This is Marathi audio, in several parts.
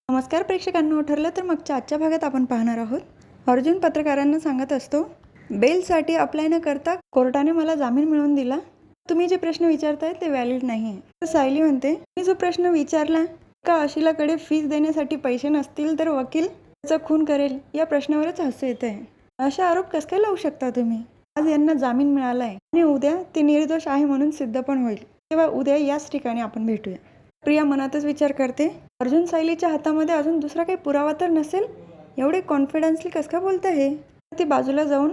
नमस्कार प्रेक्षकांनो, ठरलं तर मागच्या आजच्या भागात आपण पाहणार आहोत. अर्जुन पत्रकारांना सांगत असतो, बेलसाठी अप्लाय न करता कोर्टाने मला जामीन मिळवून दिला. तुम्ही जे प्रश्न विचारताय ते व्हॅलिड नाही आहे. तर सायली म्हणते, मी जो प्रश्न विचारला का अशिलाकडे फीस देण्यासाठी पैसे नसतील तर वकील त्याचा खून करेल, या प्रश्नावरच हास्य येत आहे. अशा आरोप कस काय लावू शकता तुम्ही? आज यांना जामीन मिळाला आहे आणि उद्या ते निर्दोष आहे म्हणून सिद्ध पण होईल. तेव्हा उद्या याच ठिकाणी आपण भेटूया. प्रिया मनातच विचार करते, अर्जुन सायलीच्या हातामध्ये अजून दुसरा काही पुरावा तर नसेल, एवढे कॉन्फिडन्सली कसं का बोलतं हे. ती बाजूला जाऊन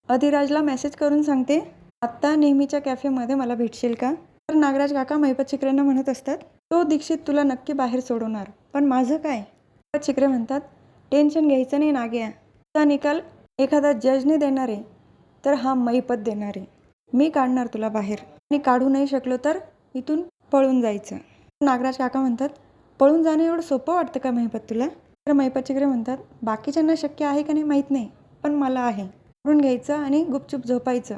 अधिराजला मेसेज करून सांगते, आत्ता नेहमीच्या कॅफेमध्ये मला भेटशील का? तर नागराज काका महिपत शिकरेंना म्हणत असतात, तो दीक्षित तुला नक्की बाहेर सोडवणार, पण माझं काय? महिपत शिकरे म्हणतात, टेन्शन घ्यायचं नाही नाग्या, त्याचा निकाल एखादा जजने देणार आहे तर हा महिपत देणार आहे. मी काढणार तुला बाहेर आणि काढू नाही शकलो तर इथून पळून जायचं. नागराज काका म्हणतात, पळून जाणं एवढं सोपं वाटतं का महिपत तुला? तर महिपत शिकरे म्हणतात, बाकीच्यांना शक्य आहे का नाही माहीत नाही, पण मला आहे. पळून घ्यायचं आणि गुपचूप झोपायचं.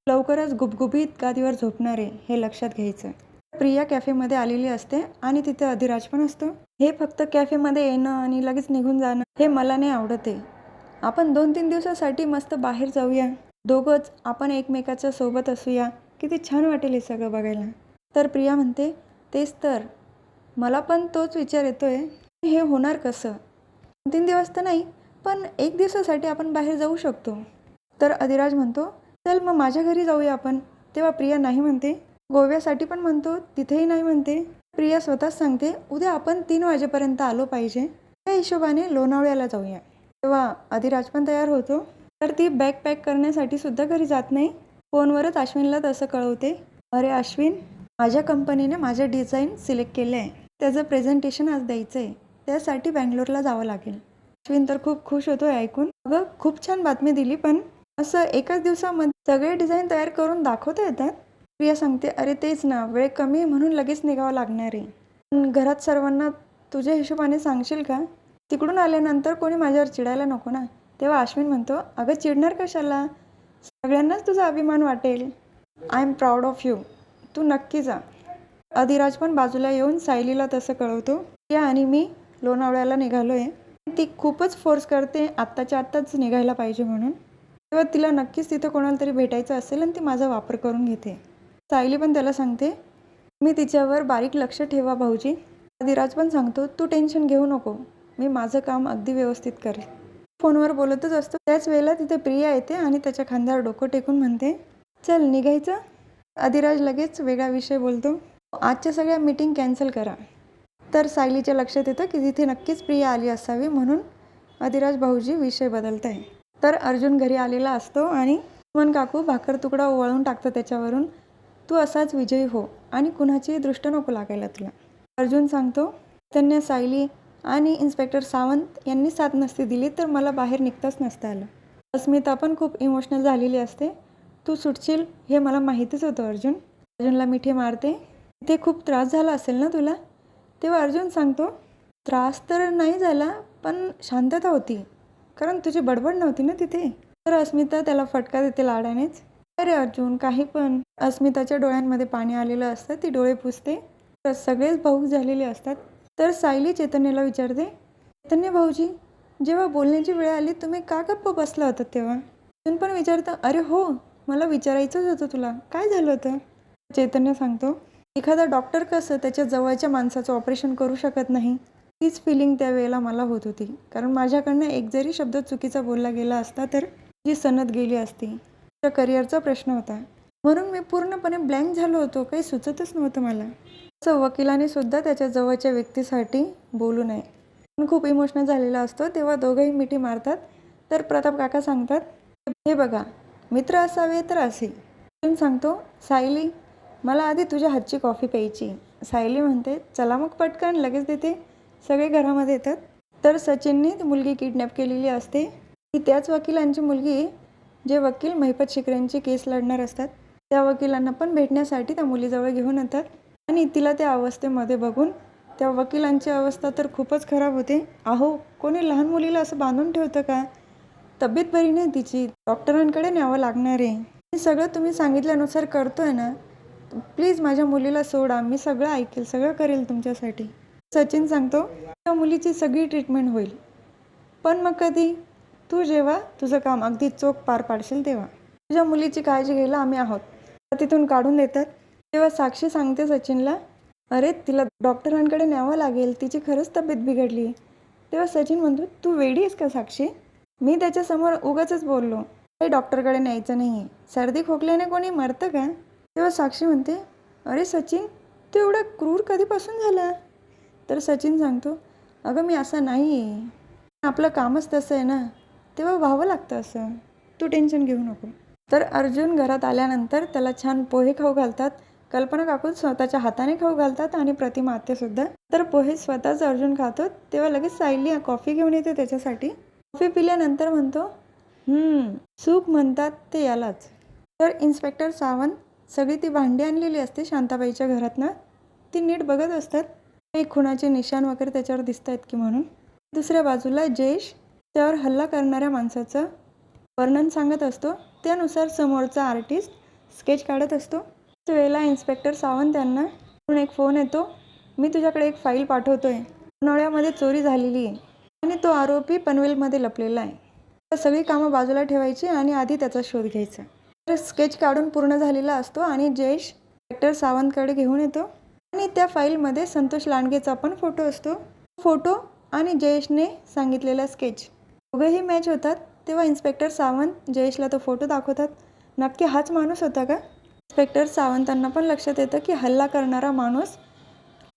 लवकरच गुबगुबीत गादीवर झोपणार आहे हे लक्षात घ्यायचं. प्रिया कॅफेमध्ये आलेली असते आणि तिथे अधिराज पण असतो. हे फक्त कॅफेमध्ये येणं आणि लगेच निघून जाणं हे मला नाही आवडत आहे. आपण 2-3 दिवसासाठी मस्त बाहेर जाऊया, दोघंच आपण एकमेकाच्या सोबत असूया, किती छान वाटेल हे सगळं बघायला. तर प्रिया म्हणते, तेच तर, मला पण तोच विचार येतोय, हे होणार कसं? 3 दिवस तर नाही, पण 1 दिवसासाठी आपण बाहेर जाऊ शकतो. तर अधिराज म्हणतो, चल मग माझ्या घरी जाऊया आपण. तेव्हा प्रिया नाही म्हणते. गोव्यासाठी पण म्हणतो, तिथेही नाही म्हणते. प्रिया स्वतःच सांगते, उद्या आपण 3 वाजेपर्यंत आलो पाहिजे, त्या हिशोबाने लोणावळ्याला जाऊया. तेव्हा अधिराज पण तयार होतो. तर ती बॅग पॅक करण्यासाठी सुद्धा घरी जात नाही. फोनवरच अश्विनला तसं कळवते, अरे अश्विन, माझ्या कंपनीने माझे डिझाईन सिलेक्ट केले आहे, त्याचं प्रेझेंटेशन आज द्यायचं आहे, त्यासाठी बँगलोरला जावं लागेल. अश्विन तर खूप खुश होतो आहे ऐकून. अगं खूप छान बातमी दिली, पण असं एकाच दिवसामध्ये सगळे डिझाईन तयार करून दाखवता येतात? प्रिया सांगते, अरे तेच ना, वेळ कमी आहे म्हणून लगेच निघावं लागणार आहे. पण घरात सर्वांना तुझ्या हिशोबाने सांगशील का? तिकडून आल्यानंतर कोणी माझ्यावर चिडायला नको ना. तेव्हा अश्विन म्हणतो, अगं चिडणार कशाला, सगळ्यांनाच तुझा अभिमान वाटेल. I am proud of you, तू नक्की जा. अधिराज पण बाजूला येऊन सायलीला तसं कळवतो, प्रिया आणि मी लोणावळ्याला निघालो आहे. ती खूपच फोर्स करते आत्ताच्या आत्ताच निघायला पाहिजे म्हणून. तेव्हा तिला नक्कीच तिथं कोणाला तरी भेटायचं असेल आणि ती माझा वापर करून घेते. सायली पण त्याला सांगते, मी तिच्यावर बारीक लक्ष ठेवा भाऊजी. अधिराज पण सांगतो, तू टेन्शन घेऊ नको, मी माझं काम अगदी व्यवस्थित करेल. फोनवर बोलतच असतो. त्याच वेळेला तिथे प्रिया येते आणि त्याच्या खांद्यावर डोकं टेकून म्हणते, चल निघायचं? अधिराज लगेच वेगळा विषय बोलतो, आजच्या सगळ्या मीटिंग कॅन्सल करा. तर सायलीच्या लक्षात येतं की तिथे नक्कीच प्रिया आली असावी, म्हणून अधिराज भाऊजी विषय बदलत आहे. तर अर्जुन घरी आलेला असतो आणि सुमन काकू भाकर तुकडा वळून टाकतं त्याच्यावरून, तू असाच विजयी हो आणि कुणाची दृष्ट नको लागायला तुला. अर्जुन सांगतो, त्यांनी सायली आणि इन्स्पेक्टर सावंत यांनी साथ नसती दिली तर मला बाहेर निघताच नसतं आलं. अस्मिता पण खूप इमोशनल झालेली असते. तू सुटशील हे मला माहितीच होतं अर्जुन. अर्जुनला मिठी मारते, ते खूप त्रास झाला असेल ना तुला? तेव्हा अर्जुन सांगतो, त्रास तर नाही झाला, पण शांतता होती, कारण तुझी बडबड नव्हती ना तिथे. तर अस्मिता त्याला फटका देते लाडानेच. अरे अर्जुन काही पण. अस्मिताच्या डोळ्यांमध्ये पाणी आलेलं असतं, ती डोळे पुसते. तर सगळेच भाऊक झालेले असतात. तर सायली चैतन्यला विचारते, चैतन्य भाऊजी, जेव्हा बोलण्याची वेळ आली तुम्ही का गप्प बसला होता तेव्हा? अर्जुन पण विचारतं, अरे हो, मला विचारायचंच होतं तुला, काय झालं होतं? चैतन्य सांगतो, एखादा डॉक्टर कसं त्याच्या जवळच्या माणसाचं ऑपरेशन करू शकत नाही, तीच फिलिंग त्यावेळेला मला होत होती. कारण माझ्याकडनं एक जरी शब्द चुकीचा बोलला गेला असता तर जी सनद गेली असती. त्या करिअरचा प्रश्न होता, म्हणून मी पूर्णपणे ब्लँक झालो होतो, काही सुचतच नव्हतं मला. असं वकिलाने सुद्धा त्याच्या जवळच्या व्यक्तीसाठी बोलू नये. पण खूप इमोशनल झालेला असतो. तेव्हा दोघंही मिठी मारतात. तर प्रताप काका सांगतात, हे बघा, मित्र असावे तर असे. सांगतो, सायली, मला आधी तुझ्या हातची कॉफी प्यायची. सायली म्हणते, चला मग पटकन, लगेच देते. सगळे घरामध्ये येतात. तर सचिनने ती मुलगी किडनॅप केलेली असते. ही त्याच वकिलांची मुलगी जे वकील महिपत शिकरेंची केस लढणार असतात. त्या वकिलांना पण भेटण्यासाठी त्या मुलीजवळ घेऊन येतात आणि तिला त्या अवस्थेमध्ये बघून त्या वकिलांची अवस्था तर खूपच खराब होते. अहो, कोणी लहान मुलीला असं बांधून ठेवतं का? तब्येत बरी नाही तिची, डॉक्टरांकडे न्यावं लागणार आहे. हे सगळं तुम्ही सांगितल्यानुसार करतोय ना, प्लीज माझ्या मुलीला सोडा, मी सगळं ऐकेल, सगळं करेल तुमच्यासाठी. सचिन सांगतो त्या मुलीची सगळी ट्रीटमेंट होईल, पण मग कधी? तू जेव्हा तुझं काम अगदी चोख पार पाडशील तेव्हा. तुझ्या मुलीची काळजी घ्यायला आम्ही आहोत. तिथून काढून देतात. तेव्हा साक्षी सांगते सचिनला, अरे तिला डॉक्टरांकडे न्यावं लागेल, तिची खरंच तब्येत बिघडली. तेव्हा सचिन म्हणतो, तू वेडी आहेस का साक्षी? मी त्याच्यासमोर उगाचच बोललो, काही डॉक्टरकडे न्यायचं नाही आहे. सर्दी खोकल्याने कोणी मरतं का? तेव्हा साक्षी म्हणते, अरे सचिन, तू एवढा क्रूर कधीपासून झाला? तर सचिन सांगतो, अगं मी असा नाही आहे, आपलं कामच तसं आहे ना, तेव्हा व्हावं लागतं असं, तू टेन्शन घेऊ नको. तर अर्जुन घरात आल्यानंतर त्याला छान पोहे खाऊ घालतात. कल्पना काकू स्वतःच्या हाताने खाऊ घालतात आणि प्रतिमा आत्यासुद्धा. तर पोहे स्वतःच अर्जुन खातो. तेव्हा लगेच सायली कॉफी घेऊन येते त्याच्यासाठी. कॉफी पिल्यानंतर म्हणतो, सुख म्हणतात ते यालाच. तर इन्स्पेक्टर सावंत सगळी ती भांडी आणलेली असते शांताबाईच्या घरातनं, ती नीट बघत असतात, काही खुणाचे निशाण वगैरे त्याच्यावर दिसत आहेत की म्हणून. दुसऱ्या बाजूला जयेश त्यावर हल्ला करणाऱ्या माणसाचं वर्णन सांगत असतो. त्यानुसार समोरचा आर्टिस्ट स्केच काढत असतो. त्यावेळेला इन्स्पेक्टर सावंत यांना एक फोन येतो, मी तुझ्याकडे एक फाईल पाठवतोय, लोणावळ्यामध्ये चोरी झालेली आहे आणि तो आरोपी पनवेलमध्ये लपलेला आहे. तर सगळी कामं बाजूला ठेवायची आणि आधी त्याचा शोध घ्यायचा. तर स्केच काढून पूर्ण झालेला असतो आणि जयेश इन्स्पेक्टर सावंतकडे घेऊन येतो आणि त्या फाईलमध्ये संतोष लांडगेचा पण फोटो असतो. फोटो आणि जयेशने सांगितलेला स्केच दोघेही मॅच होतात. तेव्हा इन्स्पेक्टर सावंत जयेशला तो फोटो दाखवतात. नक्की हाच माणूस होता का? इन्स्पेक्टर सावंतांना पण लक्षात येतं की हल्ला करणारा माणूस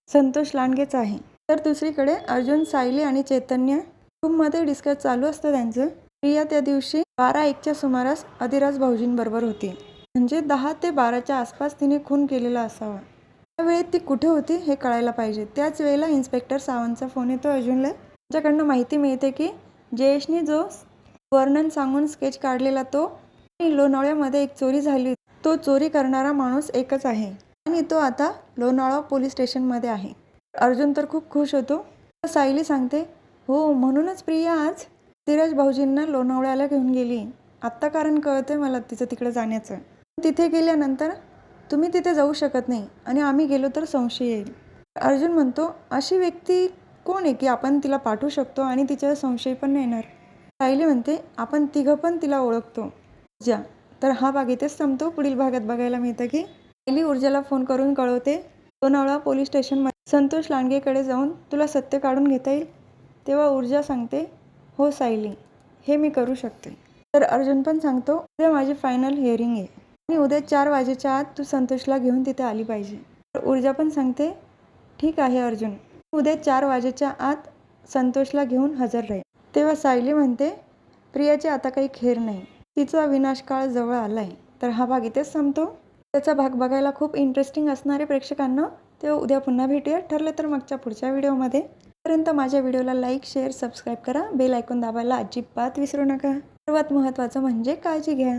संतोष लांडगेचा आहे. तर दुसरीकडे अर्जुन, सायली आणि चैतन्य रूममध्ये डिस्कस चालू असतं त्यांचं. प्रिया त्या दिवशी 12-1च्या सुमारास अधिराज भाऊजींबरोबर होती, म्हणजे 10 ते 12च्या आसपास तिने खून केलेला असावा. त्यावेळी ती कुठे होती हे कळायला पाहिजे. त्याच वेळेला इन्स्पेक्टर सावंतचा फोन येतो अर्जुनला. त्याच्याकडनं माहिती मिळते की जयेशने जो वर्णन सांगून स्केच काढलेला तो आणि लोणावळ्यामध्ये एक चोरी झाली, तो चोरी करणारा माणूस एकच आहे आणि तो आता लोणावळा पोलीस स्टेशनमध्ये आहे. अर्जुन तर खूप खुश होतो. सायली सांगते, हो म्हणूनच प्रिया आज धीरज भाऊजींना लोणावळ्याला घेऊन गेली. आत्ता कारण कळतंय मला तिचं तिकडे जाण्याचं. तिथे गेल्यानंतर तुम्ही तिथे जाऊ शकत नाही आणि आम्ही गेलो तर संशय येईल. अर्जुन म्हणतो, अशी व्यक्ती कोण आहे की आपण तिला पाठवू शकतो आणि तिच्यावर संशय पण नाही येणार? सायली म्हणते, आपण तिघं पण तिला ओळखतो, ऊर्जा. तर हा भाग इथेच संपतो. पुढील भागात बघायला मिळतं की सायली ऊर्जाला फोन करून कळवते, लोणावळा पोलीस स्टेशनमध्ये संतोष लांडगेकडे जाऊन तुला सत्य काढून घेता येईल. तेव्हा ऊर्जा सांगते, हो सायली, हे मी करू शकते. तर अर्जुन पण सांगतो, उद्या माझी फायनल हिअरिंग आहे आणि उद्या 4 वाजेच्या आत तू संतोषला घेऊन तिथे आली पाहिजे. तर ऊर्जा पण सांगते, ठीक आहे अर्जुन, उद्या 4 वाजेच्या आत संतोषला घेऊन हजर राहील. तेव्हा सायली म्हणते, प्रियाची आता काही खेर नाही, तिचा विनाशकाळ जवळ आला आहे. तर हा भाग इथेच संपतो. त्याचा भाग बघायला खूप इंटरेस्टिंग असणारे प्रेक्षकांना. तेव्हा उद्या पुन्हा भेटूया, ठरलं तर मागच्या पुढच्या व्हिडिओमध्ये. पर्यंत माझ्या व्हिडिओला लाईक, शेअर, सबस्क्राईब करा. बेल आयकॉन दाबायला अजिबात विसरू नका. सर्वात महत्त्वाचं म्हणजे काळजी घ्या.